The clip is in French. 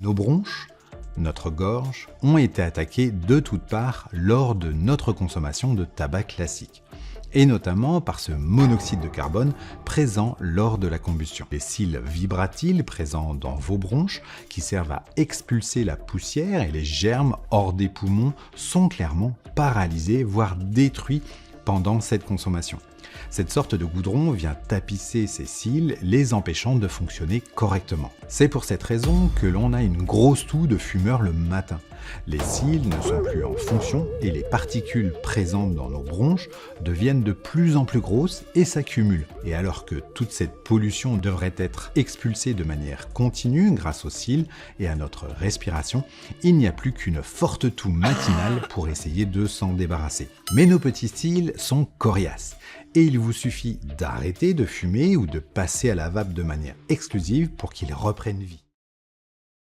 Nos bronches, notre gorge, ont été attaquées de toutes parts lors de notre consommation de tabac classique, et notamment par ce monoxyde de carbone présent lors de la combustion. Les cils vibratiles présents dans vos bronches, qui servent à expulser la poussière et les germes hors des poumons, sont clairement paralysés, voire détruits pendant cette consommation. Cette sorte de goudron vient tapisser ces cils, les empêchant de fonctionner correctement. C'est pour cette raison que l'on a une grosse toux de fumeur le matin. Les cils ne sont plus en fonction et les particules présentes dans nos bronches deviennent de plus en plus grosses et s'accumulent. Et alors que toute cette pollution devrait être expulsée de manière continue grâce aux cils et à notre respiration, il n'y a plus qu'une forte toux matinale pour essayer de s'en débarrasser. Mais nos petits cils sont coriaces. Et il vous suffit d'arrêter de fumer ou de passer à la vape de manière exclusive pour qu'ils reprennent vie.